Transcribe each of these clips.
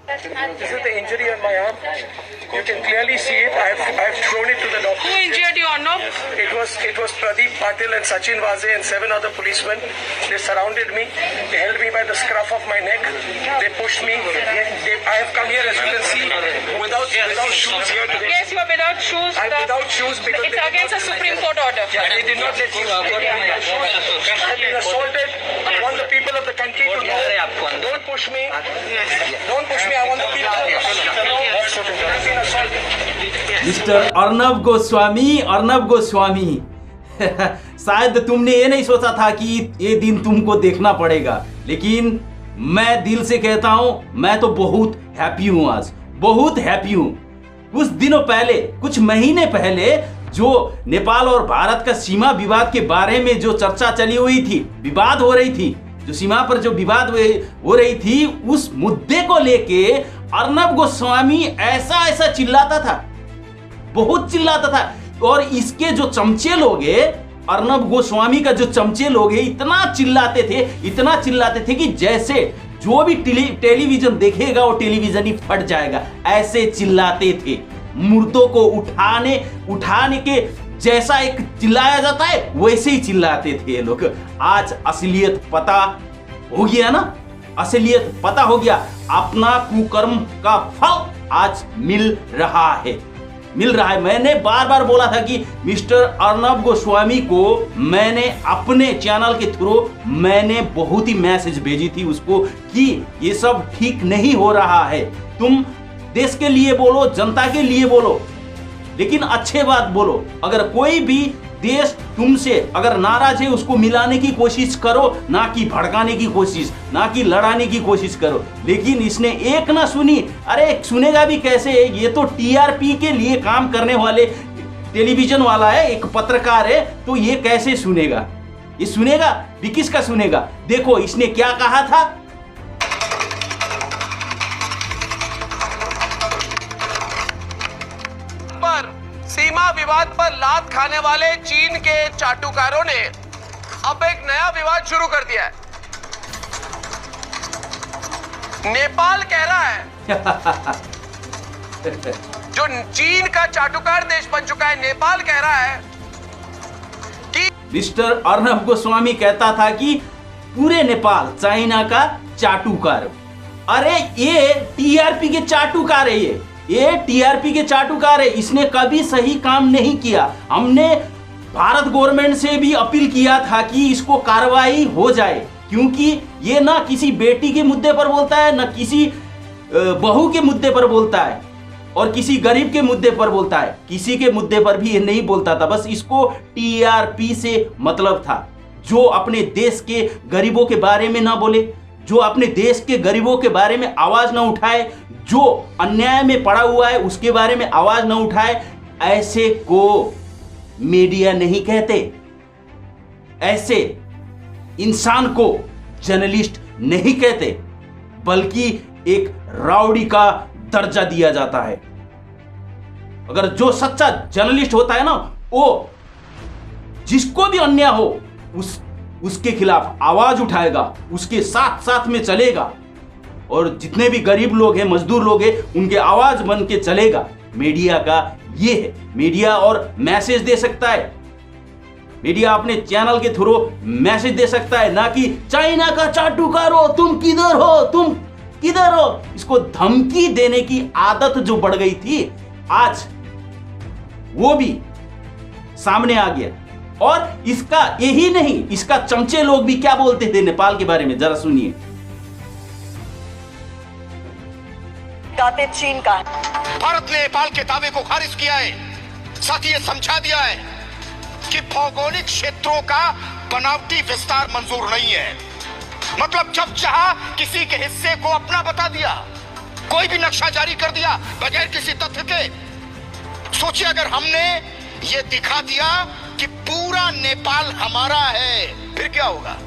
This is the injury on my arm. You can clearly see it. I've thrown it to the doctor. Who injured you, Arnav? It was Pradeep Patil and Sachin Vaze and 7 other policemen. They surrounded me. They held me by the scruff of my neck. They pushed me. I have come here, as you can see, without shoes here today. Yes, you are without shoes. I'm without shoes because It's against a Supreme Court order. Yeah, they did not let me take my shoes. I've been assaulted. I want the people of the country to know. Don't push me. Don't push me. I want the people of the country to know. I've been assaulted. Mister Arnab Goswami शायद तुमने ये नहीं सोचा था कि ये दिन तुमको देखना पड़ेगा, लेकिन मैं दिल से कहता हूं, मैं तो बहुत हैप्पी हूं, आज बहुत हैप्पी हूं। कुछ दिनों पहले, कुछ महीने पहले जो नेपाल और भारत का सीमा विवाद के बारे में जो चर्चा चली हुई थी, विवाद हो रही थी, जो सीमा पर जो विवाद हो रही थी, उस मुद्दे को लेके अर्नब गोस्वामी ऐसा चिल्लाता था, बहुत चिल्लाता था। और इसके जो चमचे लोग हैं, अर्नब गोस्वामी का जो चमचे लोग हैं, इतना चिल्लाते थे कि जैसे जो भी टेलीविजन देखेगा वो टेलीविजन ही फट जाएगा, ऐसे चिल्लाते थे। मुर्दों को उठाने के जैसा एक चिल्लाया जाता है, वैसे ही चिल्लाते थे ये लोग। आज असलियत पता हो गया ना, असलियत पता हो गया। अपना कुकर्म का फल आज मिल रहा है। मैंने बार बोला था कि मिस्टर अर्नब गोस्वामी को मैंने अपने चैनल के थ्रू मैंने बहुत ही मैसेज भेजी थी उसको कि ये सब ठीक नहीं हो रहा है। तुम देश के लिए बोलो, जनता के लिए बोलो, लेकिन अच्छे बात बोलो। अगर कोई भी देश तुमसे अगर नाराज है, उसको मिलाने की कोशिश करो, ना कि भड़काने की कोशिश, ना कि लड़ाने की कोशिश करो। लेकिन इसने एक ना सुनी। अरे सुनेगा भी कैसे? ये तो टीआरपी के लिए काम करने वाले टेलीविजन वाला है, एक पत्रकार है, तो ये कैसे सुनेगा? ये सुनेगा भी किसका सुनेगा? देखो इसने क्या कहा था। सीमा विवाद पर लात खाने वाले चीन के चाटुकारों ने अब एक नया विवाद शुरू कर दिया है। नेपाल कह रहा है जो चीन का चाटुकार देश बन चुका है, नेपाल कह रहा है कि मिस्टर अर्नब गोस्वामी कहता था कि पूरे नेपाल चाइना का चाटुकार। अरे ये टीआरपी के चाटुकार है, ये टीआरपी के चाटुकार है। इसने कभी सही काम नहीं किया। हमने भारत गवर्नमेंट से भी अपील किया था कि इसको कार्रवाई हो जाए, क्योंकि ये ना किसी बेटी के मुद्दे पर बोलता है, ना किसी बहू के मुद्दे पर बोलता है, और किसी गरीब के मुद्दे पर बोलता है। किसी के मुद्दे पर भी ये नहीं बोलता था, बस इसको टीआरपी से मतलब था। जो अपने देश के गरीबों के बारे में ना बोले, जो अपने देश के गरीबों के बारे में आवाज ना उठाए, जो अन्याय में पड़ा हुआ है उसके बारे में आवाज न उठाए, ऐसे को मीडिया नहीं कहते। ऐसे इंसान को जर्नलिस्ट नहीं कहते, बल्कि एक राउडी का दर्जा दिया जाता है। अगर जो सच्चा जर्नलिस्ट होता है ना, वो जिसको भी अन्याय हो उसके खिलाफ आवाज उठाएगा, उसके साथ में चलेगा, और जितने भी गरीब लोग हैं, मजदूर लोग हैं, उनके आवाज बन के चलेगा। मीडिया का ये है। मीडिया और मैसेज दे सकता है, मीडिया अपने चैनल के थ्रू मैसेज दे सकता है, ना कि चाइना का चाटुकार हो, तुम किधर हो। इसको धमकी देने की आदत जो बढ़ गई थी, आज वो भी सामने आ गया। और इसका यही नहीं, इसका चमचे लोग भी क्या बोलते थे नेपाल के बारे में, जरा सुनिए। दाते चीन का है। भारत ने नेपाल के दावे को खारिज किया है, साथ ही ये समझा दिया है कि भौगोलिक क्षेत्रों का बनावटी विस्तार मंजूर नहीं है। मतलब जब चाहा किसी के हिस्से को अपना बता दिया, कोई भी नक्शा जारी कर दिया बगैर किसी तथ्य के। सोचिए अगर हमने ये दिखा दिया कि पूरा नेपाल हमारा है, फिर क्या होगा?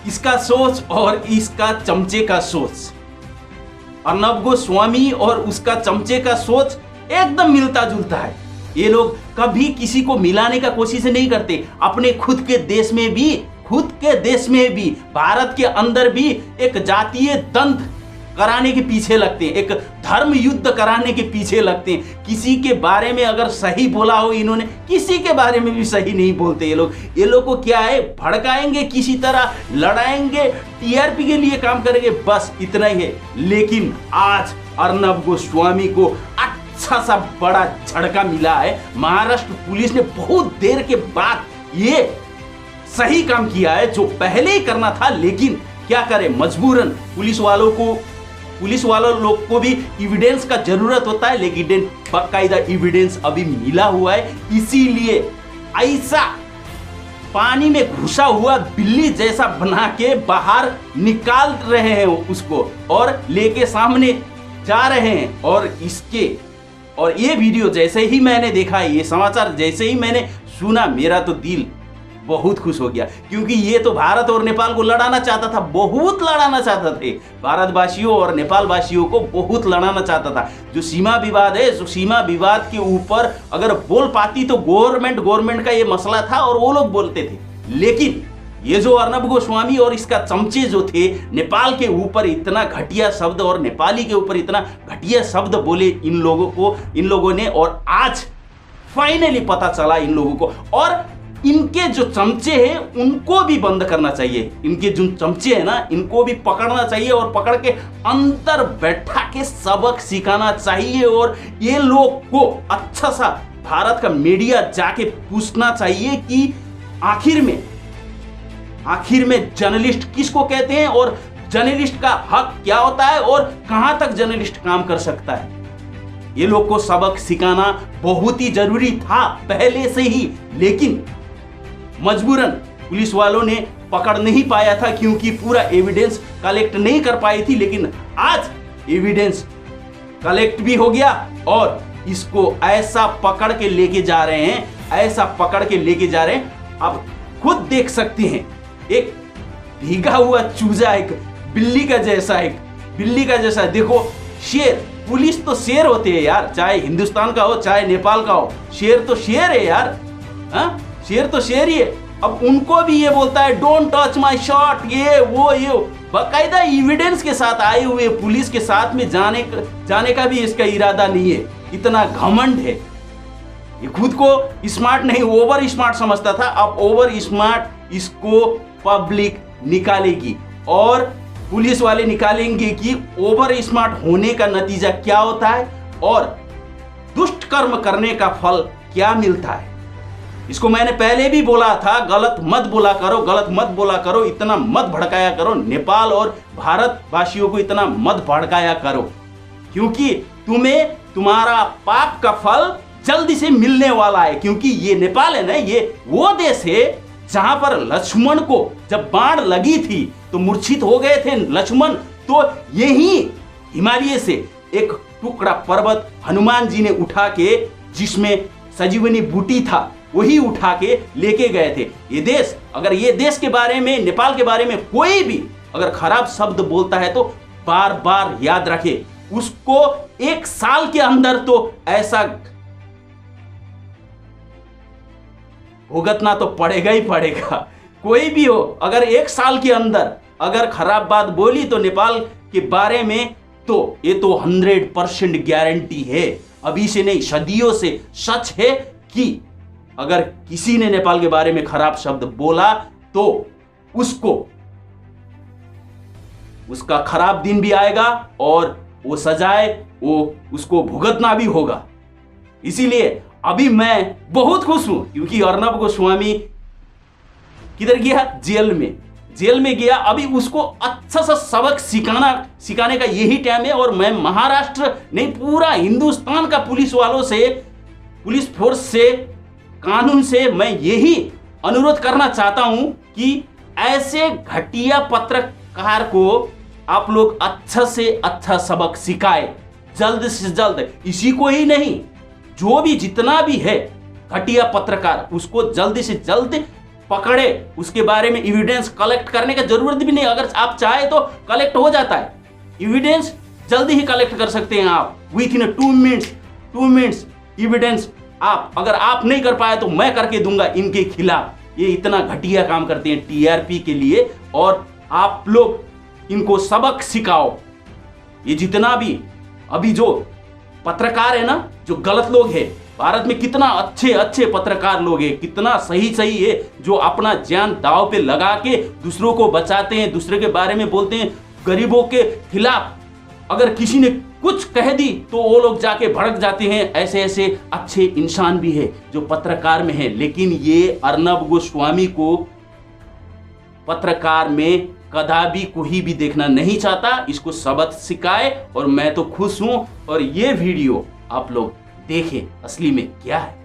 इसका सोच और इसका चमचे का सोच, अर्नब गोस्वामी और उसका चमचे का सोच एकदम मिलता जुलता है। ये लोग कभी किसी को मिलाने का कोशिश नहीं करते। अपने खुद के देश में भी, भारत के अंदर भी एक जातीय द्वंद्व कराने के पीछे लगते हैं, एक धर्म युद्ध कराने के पीछे लगते हैं। किसी के बारे में अगर सही बोला हो इन्होंने, किसी के बारे में भी सही नहीं बोलते ये लोग को क्या है, भड़काएंगे, किसी तरह लड़ाएंगे, टीआरपी के लिए काम करेंगे, बस इतना ही है। लेकिन आज अर्नब गोस्वामी को अच्छा सा बड़ा झटका मिला है। महाराष्ट्र पुलिस ने बहुत देर के बाद ये सही काम किया है जो पहले ही करना था, लेकिन क्या करें, मजबूरन पुलिस वालों लोग को भी एविडेंस का जरूरत होता है, लेकिन बाकायदा एविडेंस अभी मिला हुआ है, इसीलिए ऐसा पानी में घुसा हुआ बिल्ली जैसा बना के बाहर निकाल रहे हैं उसको और लेके सामने जा रहे हैं। और ये वीडियो जैसे ही मैंने देखा, ये समाचार जैसे ही मैंने सुना, मेरा तो दिल बहुत खुश हो गया, क्योंकि ये तो भारत और नेपाल को लड़ाना चाहता था, बहुत लड़ाना चाहता थे, भारतवासियों और नेपाल वासियों को बहुत लड़ाना चाहता था। जो सीमा विवाद है, जो सीमा विवाद के ऊपर अगर बोल पाती तो गवर्नमेंट का ये मसला था और वो लोग बोलते थे। लेकिन ये जो अर्नब गोस्वामी और इसका चमचे जो थे, नेपाल के ऊपर इतना घटिया शब्द और नेपाली के ऊपर इतना घटिया शब्द बोले इन लोगों ने, और आज फाइनली पता चला इन लोगों को। और इनके जो चमचे हैं उनको भी बंद करना चाहिए, इनके जो चमचे हैं ना, इनको भी पकड़ना चाहिए और पकड़ के अंदर बैठा के सबक सिखाना चाहिए। और ये लोग को अच्छा सा भारत का मीडिया जाके पूछना चाहिए कि आखिर में जर्नलिस्ट किसको कहते हैं और जर्नलिस्ट का हक क्या होता है और कहां तक जर्नलिस्ट काम कर सकता है। ये लोग को सबक सिखाना बहुत ही जरूरी था पहले से ही, लेकिन मजबूरन पुलिस वालों ने पकड़ नहीं पाया था, क्योंकि पूरा एविडेंस कलेक्ट नहीं कर पाई थी। लेकिन आज एविडेंस कलेक्ट भी हो गया और इसको ऐसा पकड़ के लेके जा रहे हैं, आप खुद देख सकते हैं। एक भीगा हुआ चूजा, एक बिल्ली का जैसा देखो, शेर, पुलिस तो शेर होते हैं यार, चाहे हिंदुस्तान का हो चाहे नेपाल का हो, शेर तो शेर है यार, शेर तो शेर ही है। अब उनको भी ये बोलता है डोंट टच माय शॉट, ये बाकायदा एविडेंस के साथ आए हुए पुलिस के साथ में जाने का भी इसका इरादा नहीं है। इतना घमंड है, ये खुद को स्मार्ट नहीं ओवर स्मार्ट समझता था, अब ओवर स्मार्ट इसको पब्लिक निकालेगी और पुलिस वाले निकालेंगे कि ओवर स्मार्ट होने का नतीजा क्या होता है और दुष्ट कर्म करने का फल क्या मिलता है। इसको मैंने पहले भी बोला था, गलत मत बोला करो, इतना मत भड़काया करो, नेपाल और भारत वासियों को इतना मत भड़काया करो, क्योंकि तुम्हें तुम्हारा पाप का फल जल्दी से मिलने वाला है। क्योंकि ये नेपाल है ना, ये वो देश है जहां पर लक्ष्मण को जब बाण लगी थी तो मूर्छित हो गए थे लक्ष्मण, तो यही हिमालय से एक टुकड़ा पर्वत हनुमान जी ने उठा के, जिसमें संजीवनी बूटी था, वही उठा के लेके गए थे। ये देश, अगर ये देश के बारे में, नेपाल के बारे में कोई भी अगर खराब शब्द बोलता है तो बार बार याद रखे, उसको 1 साल के अंदर तो ऐसा भुगतना तो पड़ेगा ही पड़ेगा। कोई भी हो, अगर 1 साल के अंदर अगर खराब बात बोली तो नेपाल के बारे में, तो ये तो 100% गारंटी है, अभी से नहीं सदियों से सच है कि अगर किसी ने नेपाल के बारे में खराब शब्द बोला तो उसका खराब दिन भी आएगा और वो सजाए उसको भुगतना भी होगा। इसीलिए अभी मैं बहुत खुश हूं, क्योंकि अर्नब गोस्वामी किधर गया, जेल में गया। अभी उसको अच्छा सा सबक सिखाने का यही टाइम है। और मैं महाराष्ट्र नहीं, पूरा हिंदुस्तान का पुलिस वालों से, पुलिस फोर्स से, कानून से मैं यही अनुरोध करना चाहता हूं कि ऐसे घटिया पत्रकार को आप लोग अच्छा से अच्छा सबक सिखाए, जल्द से जल्द। इसी को ही नहीं, जो भी जितना भी है घटिया पत्रकार, उसको जल्दी से जल्द पकड़े, उसके बारे में एविडेंस कलेक्ट करने का जरूरत भी नहीं। अगर आप चाहे तो कलेक्ट हो जाता है, एविडेंस जल्दी ही कलेक्ट कर सकते हैं आप, विथ इन 2 मिनट्स एविडेंस आप, अगर आप नहीं कर पाए तो मैं करके दूंगा इनके खिलाफ। ये इतना घटिया काम करते हैं टीआरपी के लिए, और आप लोग इनको सबक सिखाओ। ये जितना भी अभी जो पत्रकार है ना, जो गलत लोग हैं भारत में, कितना अच्छे अच्छे पत्रकार लोग हैं, कितना सही सही है, जो अपना जान दांव पे लगा के दूसरों को बचाते हैं, दूसरे के बारे में बोलते हैं। गरीबों के खिलाफ अगर किसी ने कुछ कह दी तो वो लोग जाके भड़क जाते हैं। ऐसे ऐसे अच्छे इंसान भी है जो पत्रकार में है, लेकिन ये अर्नब गोस्वामी को पत्रकार में कदापि कोई भी देखना नहीं चाहता। इसको सबक सिखाए और मैं तो खुश हूं। और ये वीडियो आप लोग देखें असली में क्या है।